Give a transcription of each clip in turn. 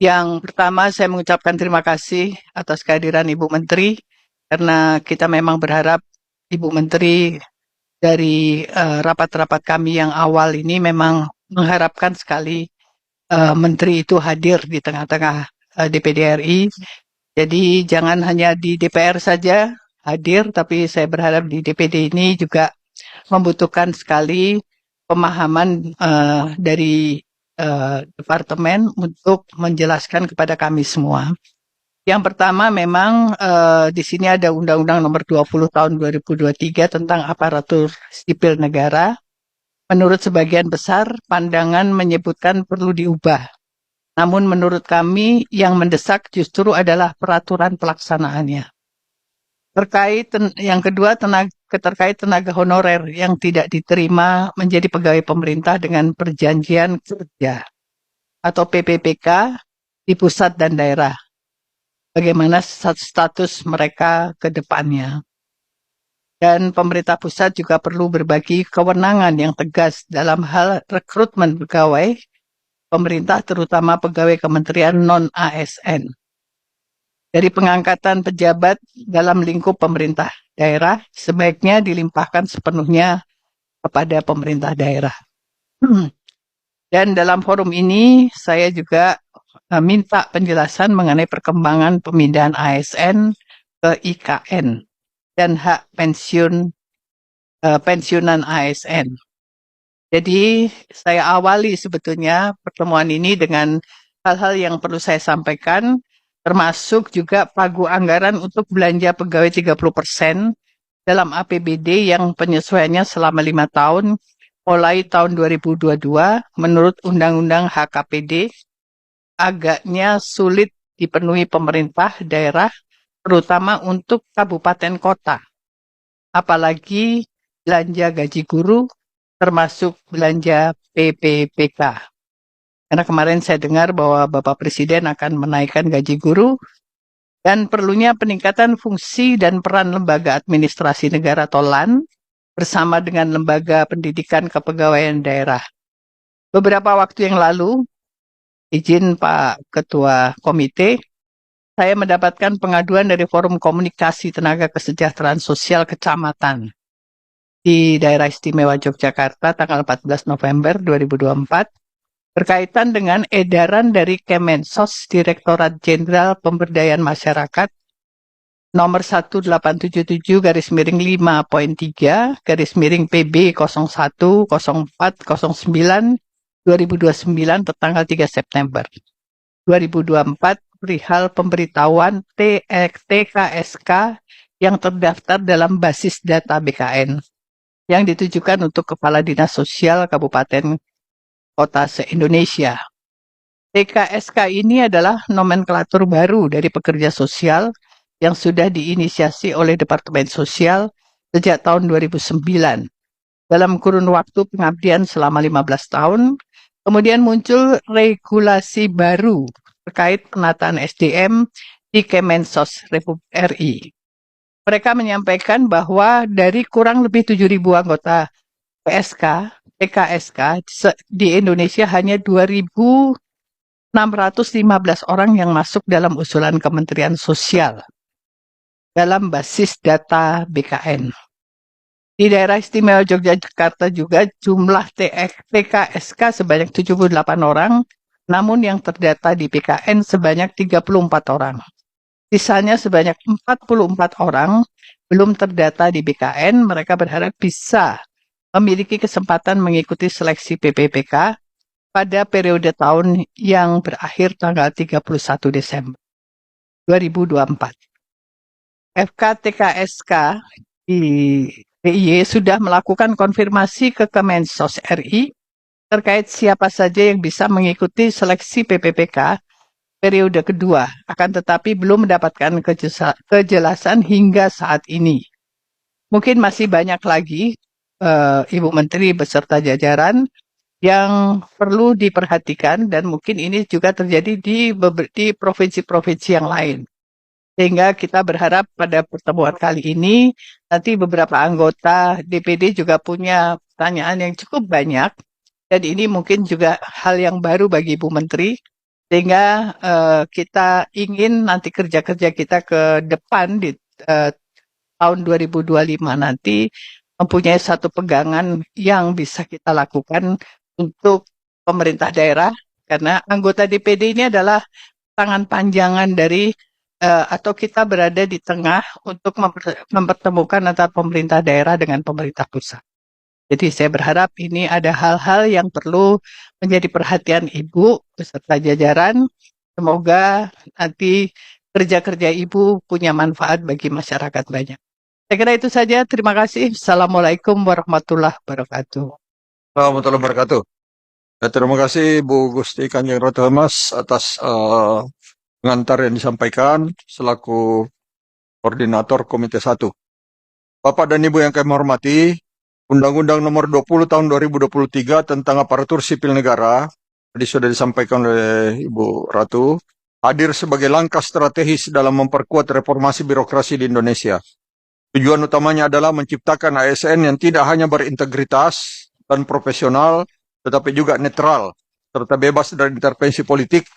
Yang pertama, saya mengucapkan terima kasih atas kehadiran Ibu Menteri, karena kita memang berharap Ibu Menteri dari rapat-rapat kami yang awal ini memang mengharapkan sekali Menteri itu hadir di tengah-tengah DPD RI. Jadi jangan hanya di DPR saja hadir, tapi saya berharap di DPD ini juga membutuhkan sekali pemahaman dari departemen untuk menjelaskan kepada kami semua. Yang pertama memang di sini ada Undang-Undang Nomor 20 Tahun 2023 tentang aparatur sipil negara. Menurut sebagian besar, pandangan menyebutkan perlu diubah. Namun menurut kami yang mendesak justru adalah peraturan pelaksanaannya. Yang kedua, terkait tenaga honorer yang tidak diterima menjadi pegawai pemerintah dengan perjanjian kerja atau PPPK di pusat dan daerah. Bagaimana status mereka ke depannya. Dan pemerintah pusat juga perlu berbagi kewenangan yang tegas dalam hal rekrutmen pegawai pemerintah, terutama pegawai kementerian non-ASN. Dari pengangkatan pejabat dalam lingkup pemerintah daerah, sebaiknya dilimpahkan sepenuhnya kepada pemerintah daerah. Dan dalam forum ini, saya juga minta penjelasan mengenai perkembangan pemindahan ASN ke IKN dan hak pensiunan ASN. Jadi saya awali sebetulnya pertemuan ini dengan hal-hal yang perlu saya sampaikan, termasuk juga pagu anggaran untuk belanja pegawai 30% dalam APBD yang penyesuaiannya selama 5 tahun, mulai tahun 2022, menurut Undang-Undang HKPD, agaknya sulit dipenuhi pemerintah daerah, terutama untuk kabupaten kota. Apalagi belanja gaji guru, termasuk belanja PPPK. Karena kemarin saya dengar bahwa Bapak Presiden akan menaikkan gaji guru dan perlunya peningkatan fungsi dan peran lembaga administrasi negara atau LAN bersama dengan lembaga pendidikan kepegawaian daerah. Beberapa waktu yang lalu, izin Pak Ketua Komite, saya mendapatkan pengaduan dari Forum Komunikasi Tenaga Kesejahteraan Sosial Kecamatan di Daerah Istimewa Yogyakarta tanggal 14 November 2024 berkaitan dengan edaran dari Kemensos Direktorat Jenderal Pemberdayaan Masyarakat nomor 1877-5.3 PB010409 tertanggal 3 September 2024 perihal pemberitahuan TKSK yang terdaftar dalam basis data BKN yang ditujukan untuk Kepala Dinas Sosial Kabupaten Kota se-Indonesia. TKSK ini adalah nomenklatur baru dari pekerja sosial yang sudah diinisiasi oleh Departemen Sosial sejak tahun 2009. Dalam kurun waktu pengabdian selama 15 tahun, kemudian muncul regulasi baru terkait penataan SDM di Kemensos Republik RI. Mereka menyampaikan bahwa dari kurang lebih 7.000 anggota PKSK di Indonesia hanya 2.615 orang yang masuk dalam usulan Kementerian Sosial dalam basis data BKN. Di Daerah Istimewa Yogyakarta juga jumlah TKSK sebanyak 78 orang, namun yang terdata di BKN sebanyak 34 orang. Sisanya sebanyak 44 orang belum terdata di BKN. Mereka berharap bisa memiliki kesempatan mengikuti seleksi PPPK pada periode tahun yang berakhir tanggal 31 Desember 2024. FKTKSK di DIY sudah melakukan konfirmasi ke Kemensos RI terkait siapa saja yang bisa mengikuti seleksi PPPK periode kedua, akan tetapi belum mendapatkan kejelasan hingga saat ini. Mungkin masih banyak lagi Ibu Menteri beserta jajaran yang perlu diperhatikan dan mungkin ini juga terjadi di provinsi-provinsi yang lain. Sehingga kita berharap pada pertemuan kali ini nanti beberapa anggota DPD juga punya pertanyaan yang cukup banyak dan ini mungkin juga hal yang baru bagi Ibu Menteri Sehingga kita ingin nanti kerja-kerja kita ke depan di tahun 2025 nanti mempunyai satu pegangan yang bisa kita lakukan untuk pemerintah daerah, karena anggota DPD ini adalah tangan panjangan dari atau kita berada di tengah untuk mempertemukan antara pemerintah daerah dengan pemerintah pusat. Jadi saya berharap ini ada hal-hal yang perlu menjadi perhatian Ibu beserta jajaran. Semoga nanti kerja-kerja Ibu punya manfaat bagi masyarakat banyak. Saya kira itu saja. Terima kasih. Assalamualaikum warahmatullahi wabarakatuh. Warahmatullahi wabarakatuh. Terima kasih Bu Gusti Kanjeng Ratu Hemas atas pengantar yang disampaikan selaku koordinator Komite 1. Bapak dan Ibu yang kami hormati, Undang-Undang Nomor 20 Tahun 2023 tentang Aparatur Sipil Negara, tadi sudah disampaikan oleh Ibu Ratu, hadir sebagai langkah strategis dalam memperkuat reformasi birokrasi di Indonesia. Tujuan utamanya adalah menciptakan ASN yang tidak hanya berintegritas dan profesional, tetapi juga netral, serta bebas dari intervensi politik,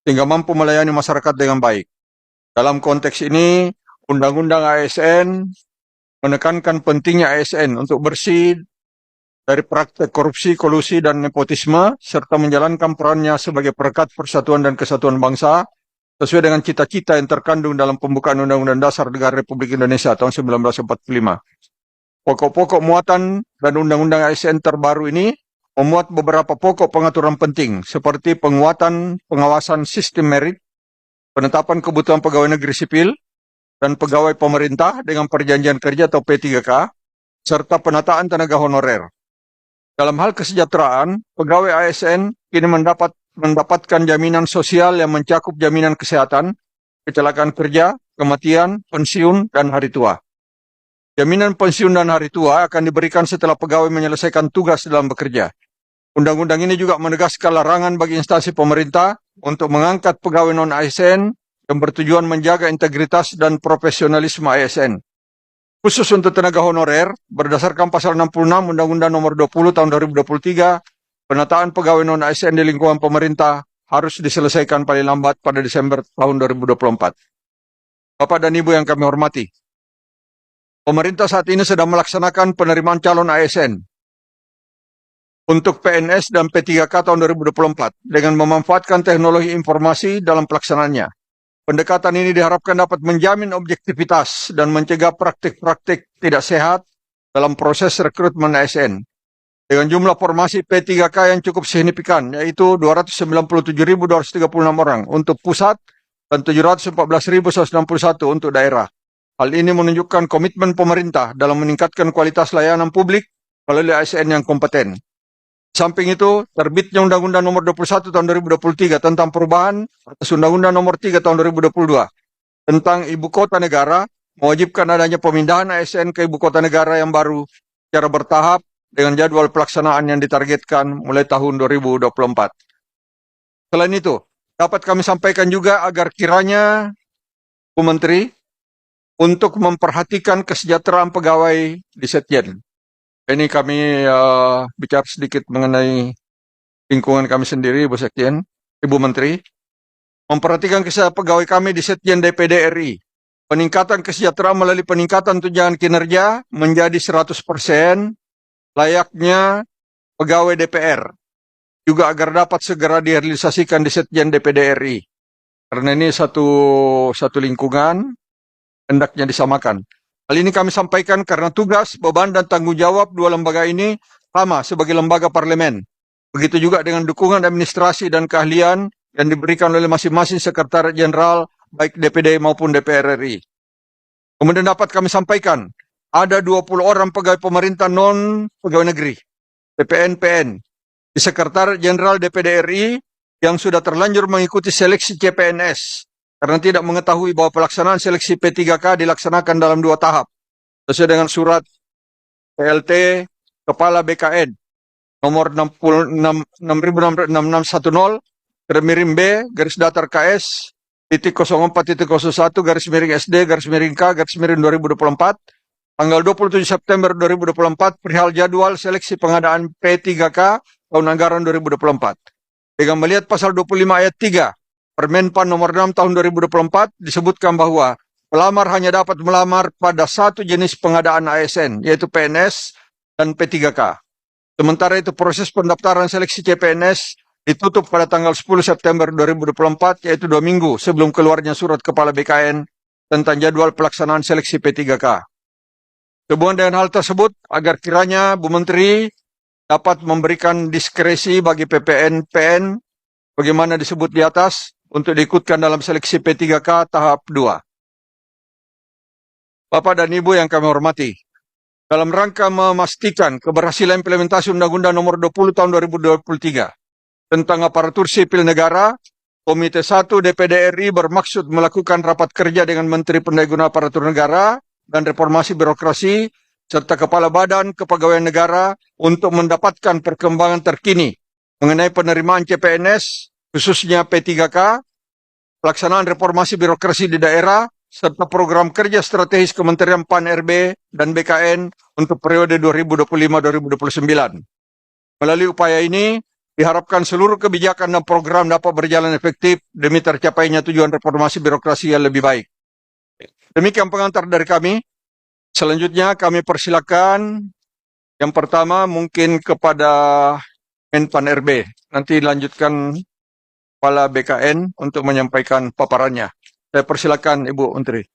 sehingga mampu melayani masyarakat dengan baik. Dalam konteks ini, Undang-Undang ASN menekankan pentingnya ASN untuk bersih dari praktek korupsi, kolusi, dan nepotisme, serta menjalankan perannya sebagai perekat persatuan dan kesatuan bangsa, sesuai dengan cita-cita yang terkandung dalam pembukaan Undang-Undang Dasar Negara Republik Indonesia tahun 1945. Pokok-pokok muatan dan Undang-Undang ASN terbaru ini memuat beberapa pokok pengaturan penting, seperti penguatan pengawasan sistem merit, penetapan kebutuhan pegawai negeri sipil, dan pegawai pemerintah dengan perjanjian kerja atau P3K, serta penataan tenaga honorer. Dalam hal kesejahteraan, pegawai ASN kini mendapatkan jaminan sosial yang mencakup jaminan kesehatan, kecelakaan kerja, kematian, pensiun, dan hari tua. Jaminan pensiun dan hari tua akan diberikan setelah pegawai menyelesaikan tugas dalam bekerja. Undang-undang ini juga menegaskan larangan bagi instansi pemerintah untuk mengangkat pegawai non-ASN yang bertujuan menjaga integritas dan profesionalisme ASN. Khusus untuk tenaga honorer, berdasarkan pasal 66 Undang-Undang Nomor 20 Tahun 2023, penataan pegawai non-ASN di lingkungan pemerintah harus diselesaikan paling lambat pada Desember tahun 2024. Bapak dan Ibu yang kami hormati, pemerintah saat ini sedang melaksanakan penerimaan calon ASN untuk PNS dan P3K tahun 2024 dengan memanfaatkan teknologi informasi dalam pelaksanaannya. Pendekatan ini diharapkan dapat menjamin objektivitas dan mencegah praktik-praktik tidak sehat dalam proses rekrutmen ASN. Dengan jumlah formasi P3K yang cukup signifikan, yaitu 297.236 orang untuk pusat dan 714.161 untuk daerah. Hal ini menunjukkan komitmen pemerintah dalam meningkatkan kualitas layanan publik melalui ASN yang kompeten. Samping itu, terbitnya Undang-Undang Nomor 21 Tahun 2023 tentang perubahan atas Undang-Undang Nomor 3 Tahun 2022 tentang Ibu Kota Negara mewajibkan adanya pemindahan ASN ke Ibu Kota Negara yang baru secara bertahap dengan jadwal pelaksanaan yang ditargetkan mulai tahun 2024. Selain itu, dapat kami sampaikan juga agar kiranya Bu Menteri untuk memperhatikan kesejahteraan pegawai di Setjen. Ini kami bicara sedikit mengenai lingkungan kami sendiri, Bu Sekjen, Ibu Menteri. Memperhatikan kesejahteraan pegawai kami di Setjen DPD RI. Peningkatan kesejahteraan melalui peningkatan tunjangan kinerja menjadi 100% layaknya pegawai DPR. Juga agar dapat segera direalisasikan di Setjen DPD RI. Karena ini satu lingkungan, hendaknya disamakan. Hal ini kami sampaikan karena tugas, beban, dan tanggung jawab dua lembaga ini sama sebagai lembaga parlemen. Begitu juga dengan dukungan administrasi dan keahlian yang diberikan oleh masing-masing Sekretariat Jenderal, baik DPD maupun DPR RI. Kemudian dapat kami sampaikan, ada 20 orang pegawai pemerintah non-pegawai negeri, PPN-PN, di Sekretariat Jenderal DPD RI yang sudah terlanjur mengikuti seleksi CPNS, karena tidak mengetahui bahwa pelaksanaan seleksi P3K dilaksanakan dalam 2 tahap, sesuai dengan surat PLT Kepala BKN nomor 6610 miring B garis datar KS titik 04.01 garis miring SD garis miring K garis miring 2024 tanggal 27 September 2024 perihal jadwal seleksi pengadaan P3K tahun anggaran 2024. Dengan melihat pasal 25 ayat 3 Permenpan nomor 6 tahun 2024 disebutkan bahwa pelamar hanya dapat melamar pada satu jenis pengadaan ASN, yaitu PNS dan P3K. Sementara itu proses pendaftaran seleksi CPNS ditutup pada tanggal 10 September 2024, yaitu 2 minggu sebelum keluarnya surat Kepala BKN tentang jadwal pelaksanaan seleksi P3K. Sehubungan dengan hal tersebut, agar kiranya Bu Menteri dapat memberikan diskresi bagi PPN-PN bagaimana disebut di atas untuk diikutkan dalam seleksi P3K tahap 2. Bapak dan Ibu yang kami hormati, dalam rangka memastikan keberhasilan implementasi Undang-Undang Nomor 20 Tahun 2023 tentang aparatur sipil negara, Komite 1 DPD RI bermaksud melakukan rapat kerja dengan Menteri Pendaya Aparatur Negara dan Reformasi Birokrasi serta Kepala Badan Kepegawaian Negara untuk mendapatkan perkembangan terkini mengenai penerimaan CPNS, khususnya P3K, pelaksanaan reformasi birokrasi di daerah, serta program kerja strategis Kementerian PAN RB dan BKN untuk periode 2025-2029. Melalui upaya ini, diharapkan seluruh kebijakan dan program dapat berjalan efektif demi tercapainya tujuan reformasi birokrasi yang lebih baik. Demikian pengantar dari kami. Selanjutnya kami persilakan yang pertama mungkin kepada Menpan RB. Nanti lanjutkan Kepala BKN untuk menyampaikan paparannya. Saya persilakan Ibu Menteri.